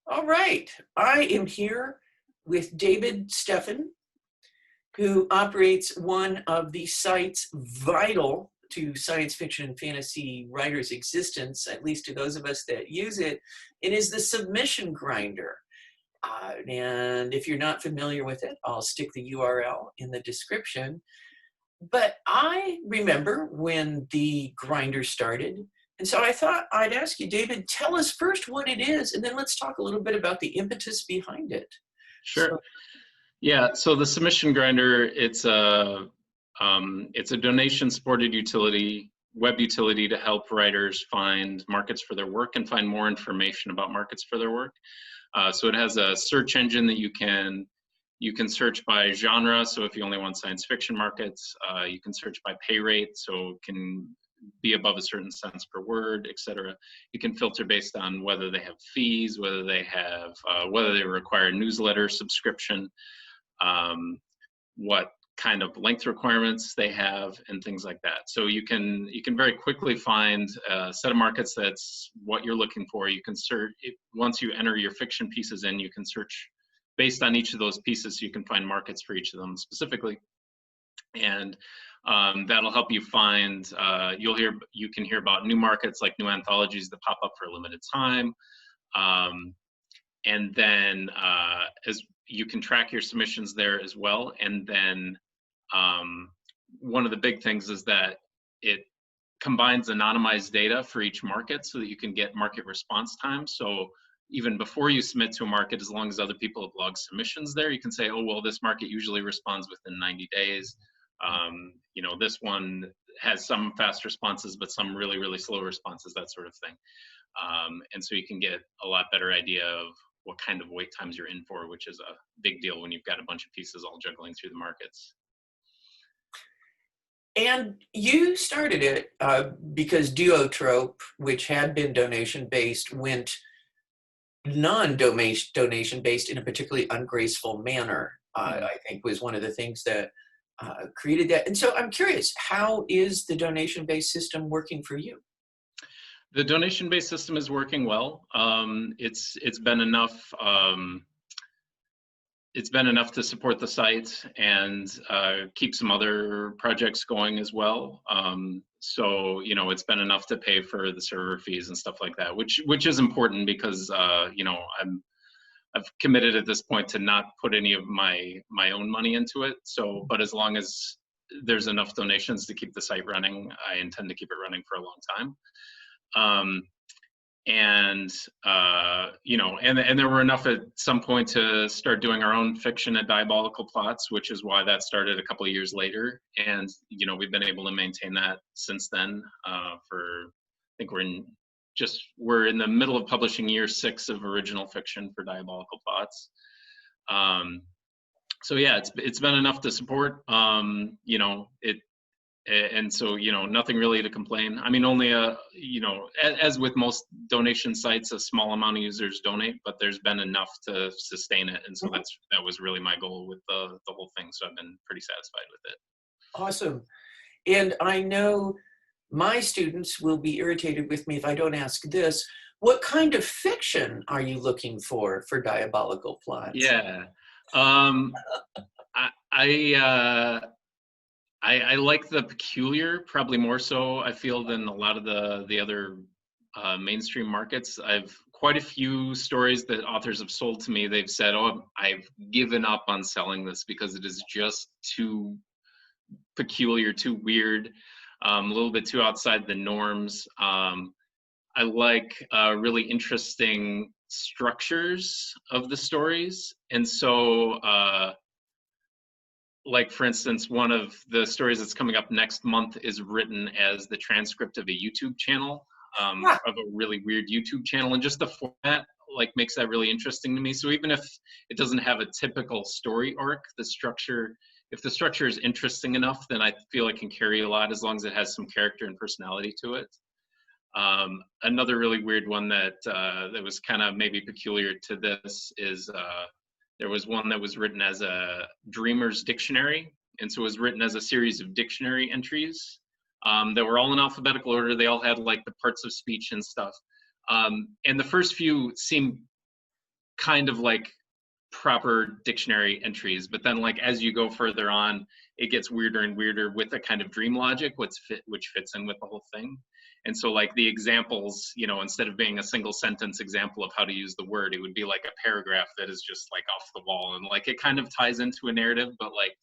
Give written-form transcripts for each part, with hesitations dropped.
All right. I am here with David Steffen, who operates one of the sites vital to science fiction and fantasy writers' existence, at least to those of us that use it. It is the Submission Grinder. And if you're not familiar with it, I'll stick the URL in the description. But I remember when the grinder started. And so I thought I'd ask you, David, tell us first what it is, and then let's talk a little bit about the impetus behind it. Sure. So, Yeah. So the submission grinder, it's a donation-supported utility, web utility to help writers find markets for their work and find more information about markets for their work. So it has a search engine that you can search by genre. So if you only want science fiction markets, you can search by pay rate. So it can be above a certain cents per word, etc. You can filter based on whether they have fees, whether they require newsletter subscription, what kind of length requirements they have, and things like that. So you can very quickly find a set of markets that's what you're looking for. You can search once you enter your fiction pieces in, you can search based on each of those pieces, so you can find markets for each of them specifically, and that'll help you find. You can hear about new markets, like new anthologies that pop up for a limited time, and then as you can track your submissions there as well. And then one of the big things is that it combines anonymized data for each market so that you can get market response time. So even before you submit to a market, as long as other people have logged submissions there, you can say, oh, well, this market usually responds within 90 days. This one has some fast responses, but some really, really slow responses, that sort of thing. And so you can get a lot better idea of what kind of wait times you're in for, which is a big deal when you've got a bunch of pieces all juggling through the markets. and you started it because Duotrope, which had been donation-based, went non-donation-based in a particularly ungraceful manner, I think was one of the things that created that. And so I'm curious, how is the donation-based system working for you? The donation-based system is working well. It's been enough. It's been enough to support the site and keep some other projects going as well. So it's been enough to pay for the server fees and stuff like that, which is important because I've committed at this point to not put any of my own money into it. So, but as long as there's enough donations to keep the site running, I intend to keep it running for a long time. And there were enough at some point to start doing our own fiction at Diabolical Plots, which is why that started a couple of years later. And we've been able to maintain that since then. I think we're in the middle of publishing year 6 of original fiction for Diabolical Plots. So yeah, it's been enough to support. And so nothing really to complain. I mean, only as with most donation sites, a small amount of users donate, but there's been enough to sustain it. And so that was really my goal with the whole thing. So I've been pretty satisfied with it. Awesome. And I know my students will be irritated with me if I don't ask this. What kind of fiction are you looking for Diabolical Plots? Yeah. I like the peculiar, probably more so, I feel, than a lot of the other mainstream markets. I've quite a few stories that authors have sold to me. They've said, oh, I've given up on selling this because it is just too peculiar, too weird, a little bit too outside the norms. I like really interesting structures of the stories. And so, like, for instance, one of the stories that's coming up next month is written as the transcript of a YouTube channel, of a really weird YouTube channel. And just the format makes that really interesting to me. So even if it doesn't have a typical story arc, if the structure is interesting enough, then I feel it can carry a lot as long as it has some character and personality to it. Another really weird one that was kind of maybe peculiar to this is there was one that was written as a dreamer's dictionary. And so it was written as a series of dictionary entries that were all in alphabetical order. They all had the parts of speech and stuff. And the first few seemed kind of like proper dictionary entries, but then like as you go further on, it gets weirder and weirder with a kind of dream logic, which fits in with the whole thing. And so like the examples, you know, instead of being a single sentence example of how to use the word, it would be like a paragraph that is just like off the wall, and like it kind of ties into a narrative, but like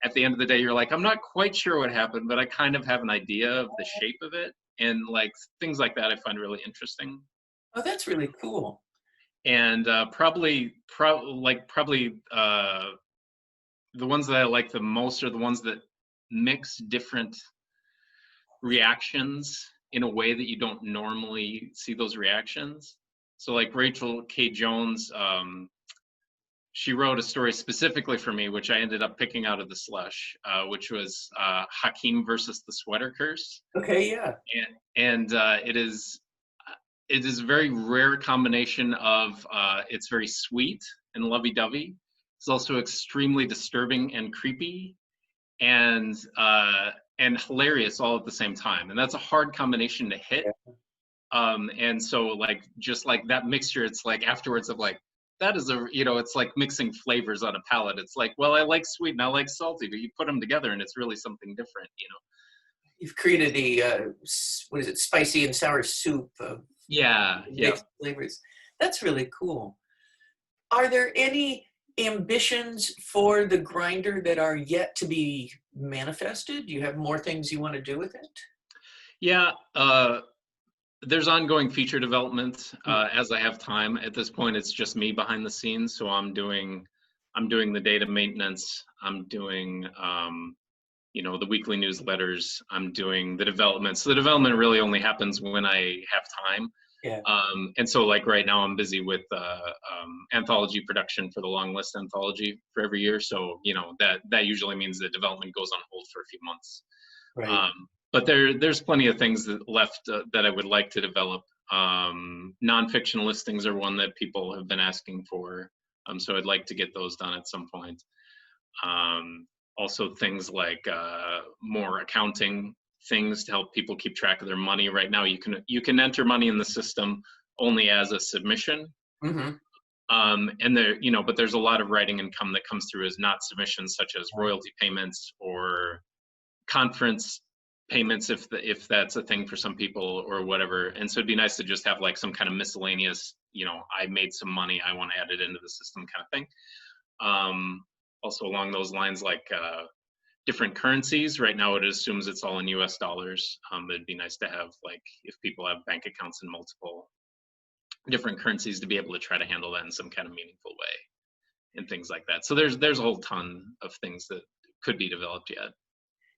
at the end of the day, you're like, I'm not quite sure what happened, but I kind of have an idea of the shape of it. And like things like that I find really interesting. Oh, that's really cool. And probably the ones that I like the most are the ones that mix different reactions in a way that you don't normally see those reactions. So like Rachel K. Jones, she wrote a story specifically for me, which I ended up picking out of the slush, which was Hakim versus the Sweater Curse. Okay, yeah. And it is a very rare combination of it's very sweet and lovey-dovey. It's also extremely disturbing and creepy, and hilarious all at the same time. And that's a hard combination to hit. And so like just like that mixture, it's like afterwards of like, that is a, you know, it's like mixing flavors on a palate. It's like, well, I like sweet and I like salty, but you put them together and it's really something different, you know. You've created a what is it, spicy and sour soup of mixed flavors. That's really cool. Are there any ambitions for the grinder that are yet to be manifested? Do you have more things you want to do with it? Yeah, there's ongoing feature development as I have time. At this point, it's just me behind the scenes, so I'm doing the data maintenance. I'm doing you know, the weekly newsletters. I'm doing the development. So the development really only happens when I have time. Yeah. And so like right now I'm busy with anthology production for the Long List anthology for every year. So, you know, that usually means that development goes on hold for a few months. Right. But there's plenty of things that left that I would like to develop. Nonfiction listings are one that people have been asking for. So I'd like to get those done at some point. Also things like more accounting things to help people keep track of their money. Right now you can enter money in the system only as a submission. Mm-hmm. And there, you know, but there's a lot of writing income that comes through as not submissions, such as royalty payments or conference payments, if that's a thing for some people or whatever. And so it'd be nice to just have like some kind of miscellaneous, you know, I made some money, I want to add it into the system kind of thing. Also along those lines, like different currencies. Right now it assumes it's all in US dollars. It'd be nice to have, like, if people have bank accounts in multiple different currencies, to be able to try to handle that in some kind of meaningful way and things like that. So there's a whole ton of things that could be developed yet.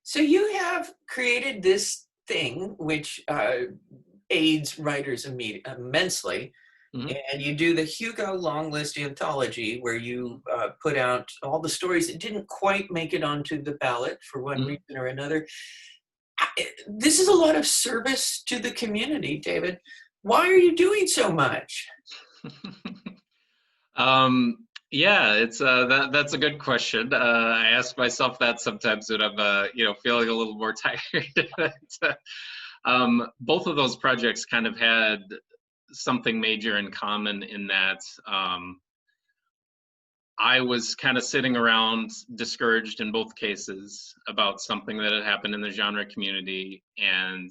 So you have created this thing which aids writers immensely. Mhm. And you do the Hugo Long List anthology, where you put out all the stories that didn't quite make it onto the ballot for one Mhm. reason or another. This is a lot of service to the community, David. Why are you doing so much? Yeah, it's that's a good question. I ask myself that sometimes when I'm you know, feeling a little more tired. Both of those projects kind of had something major in common in that I was kind of sitting around discouraged in both cases about something that had happened in the genre community, and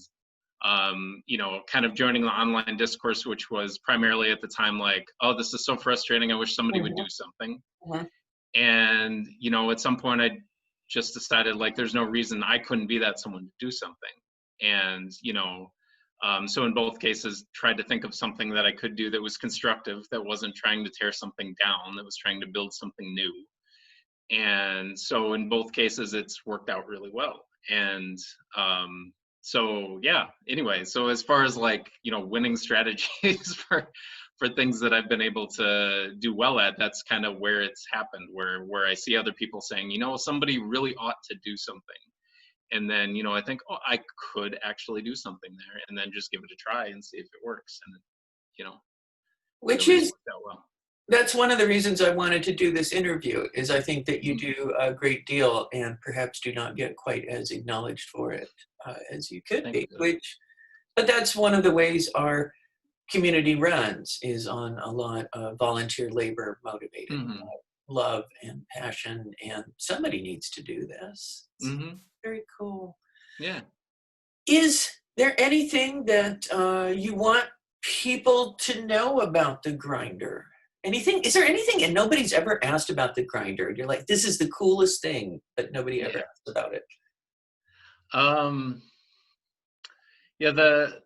you know, kind of joining the online discourse, which was primarily at the time like, oh, this is so frustrating, I wish somebody would do something. Mhm. And you know, at some point I just decided like there's no reason I couldn't be that someone to do something. And you know, so in both cases tried to think of something that I could do that was constructive, that wasn't trying to tear something down, that was trying to build something new. And so in both cases it's worked out really well. And so yeah, anyway, so as far as like, you know, winning strategies for things that I've been able to do well at, that's kind of where it's happened, where I see other people saying, you know, somebody really ought to do something. And then, you know, I think, oh, I could actually do something there, and then just give it a try and see if it works. And, you know, Which really has is, worked out well. that's one of the reasons I wanted to do this interview, is I think that you Mhm. do a great deal and perhaps do not get quite as acknowledged for it as you could Thank be, you. but that's one of the ways our community runs is on a lot of volunteer labor motivated Hmm. love and passion, and somebody needs to do this. It's Hmm. very cool. Yeah. Is there anything that you want people to know about the grinder? Anything? Is there anything? And nobody's ever asked about the grinder. You're like, this is the coolest thing, but nobody ever Yeah. asked about it. Um, yeah, the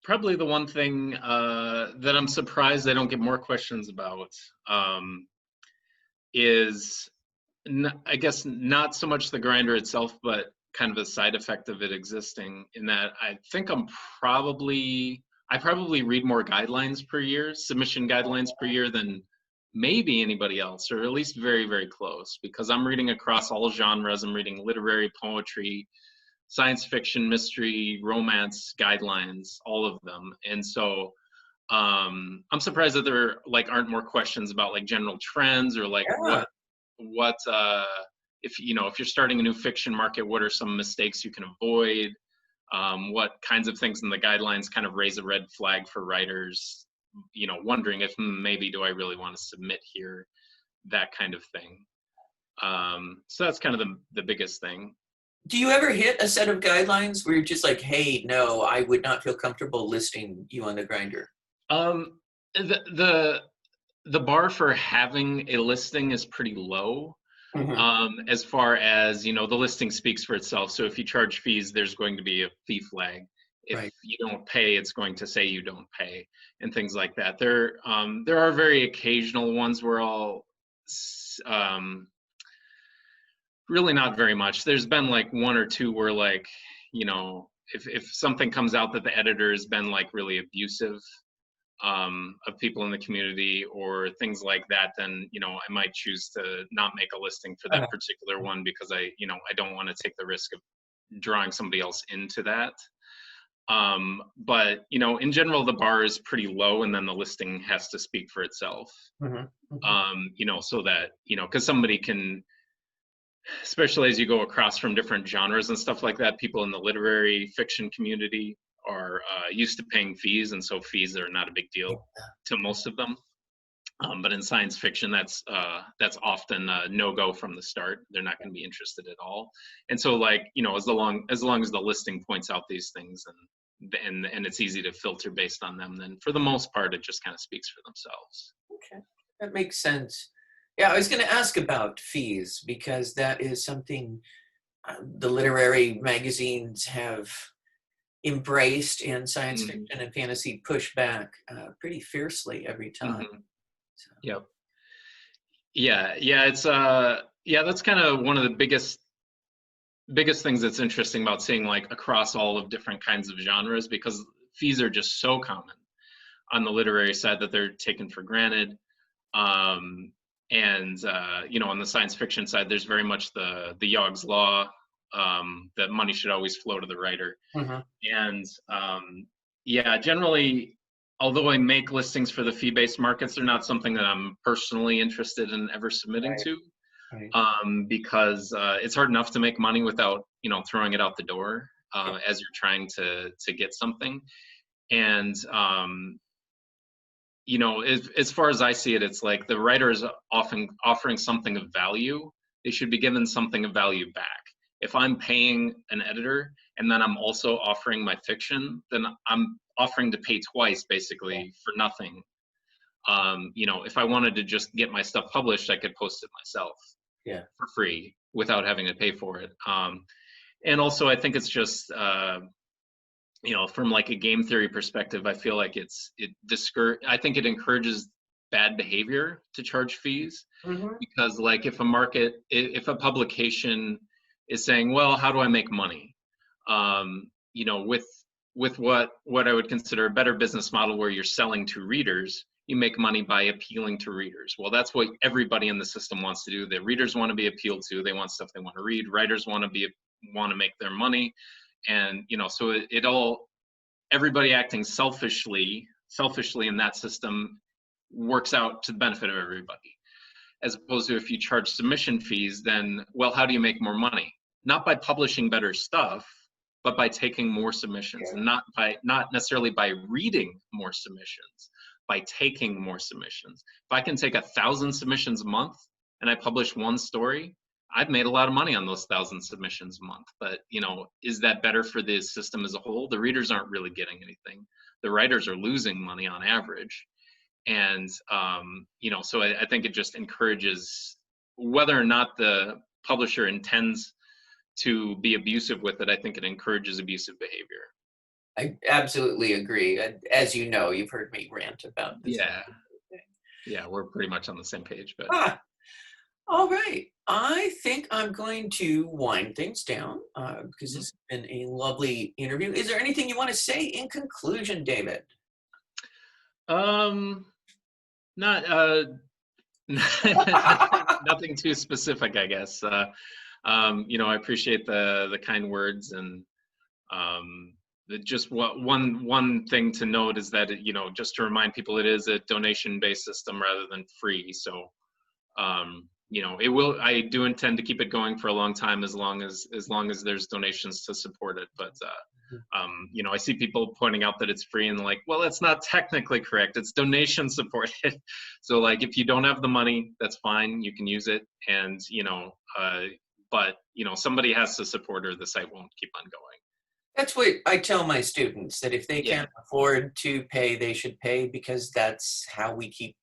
probably the one thing that I'm surprised I don't get more questions about is, I guess, not so much the grinder itself, but kind of a side effect of it existing. In that, I think I probably read more guidelines per year, submission guidelines per year, than maybe anybody else, or at least very, very close, because I'm reading across all genres. I'm reading literary, poetry, science fiction, mystery, romance guidelines, all of them. And so I'm surprised that there like aren't more questions about like general trends, or like Yeah. what if if you're starting a new fiction market, what are some mistakes you can avoid? What kinds of things in the guidelines kind of raise a red flag for writers, wondering if maybe do I really want to submit here, that kind of thing. So that's kind of the biggest thing. Do you ever hit a set of guidelines where you're just like, hey, no, I would not feel comfortable listing you on the grinder? Um, the the bar for having a listing is pretty low. Hmm. As far as the listing speaks for itself. So if you charge fees, there's going to be a fee flag. If Right. you don't pay, it's going to say you don't pay, and things like that. There are very occasional ones where um, really not very much. There's been like one or two where like, if something comes out that the editor has been like really abusive of people in the community or things like that, then I might choose to not make a listing for that Uh, particular one, because I don't want to take the risk of drawing somebody else into that. But in general, the bar is pretty low, and then the listing has to speak for itself. mhm, mhm. So that because somebody can, especially as you go across from different genres and stuff like that, people in the literary fiction community are used to paying fees, and so fees are not a big Yeah. deal to most of them. But in science fiction, that's often a no-go from the start. They're not going to be interested at all. And so, like as long as the listing points out these things, and it's easy to filter based on them, then for the most part, it just kind of speaks for themselves. Okay, that makes sense. Yeah, I was going to ask about fees because that is something the literary magazines have embraced, and science Hmm. fiction and fantasy push back pretty fiercely every time. Hmm. So, Yep. Yeah. Yeah. That's kind of one of the biggest things that's interesting about seeing like across all of different kinds of genres, because fees are just so common on the literary side that they're taken for granted. Um, and on the science fiction side, there's very much the Yogg's law, that money should always flow to the writer. mhm, And yeah, generally, although I make listings for the fee-based markets, they're not something that I'm personally interested in ever submitting right, to, right. because it's hard enough to make money without throwing it out the door Yeah. as you're trying to get something. And as far as I see it, it's like the writer is often offering something of value. They should be given something of value back. If I'm paying an editor and then I'm also offering my fiction, then I'm offering to pay twice basically for nothing. If I wanted to just get my stuff published, I could post it myself Yeah. for free without having to pay for it. And also, I think it's just from like a game theory perspective, I feel like I think it encourages bad behavior to charge fees, Hmm. because like if a publication is saying, well, how do I make money? With what I would consider a better business model where you're selling to readers, you make money by appealing to readers. Well, that's what everybody in the system wants to do. The readers want to be appealed to. They want stuff they want to read. Writers want to make their money. And so it all, everybody acting selfishly in that system works out to the benefit of everybody. As opposed to if you charge submission fees, then, well, how do you make more money? Not by publishing better stuff, but by taking more submissions, and not necessarily by reading more submissions, by taking more submissions. If I can take 1,000 submissions a month and I publish one story, I've made a lot of money on those 1,000 submissions a month. But, is that better for the system as a whole? The readers aren't really getting anything. The writers are losing money on average. And, so I think it just encourages, whether or not the publisher intends to be abusive with it, I think it encourages abusive behavior. I absolutely agree. As you know, you've heard me rant about this. Yeah. Yeah, we're pretty much on the same page, but. All right. I think I'm going to wind things down because this has been a lovely interview. Is there anything you want to say in conclusion, David? Not nothing too specific, I guess. I appreciate the kind words, and just one thing to note is that just to remind people, it is a donation-based system rather than free. So I do intend to keep it going for a long time, as long as there's donations to support it. But I see people pointing out that it's free, and like, well, that's not technically correct. It's donation supported. So like, if you don't have the money, that's fine. You can use it, and but somebody has to support, or the site won't keep on going. That's what I tell my students, that if they can't afford to pay, they should pay, because that's how we keep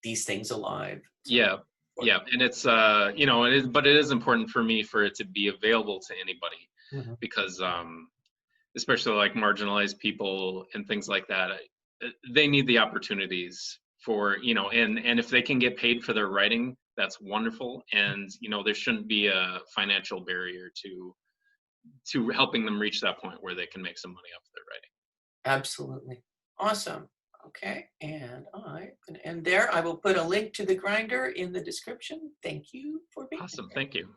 these things alive. Yeah. And it's, but it is important for me for it to be available to anybody, because especially like marginalized people and things like that, they need the opportunities for, and if they can get paid for their writing, that's wonderful. And, there shouldn't be a financial barrier to helping them reach that point where they can make some money off their writing. Absolutely. Awesome. Okay, and I'm going to end there. I will put a link to the Grinder in the description. Thank you for being Awesome. here. Thank you.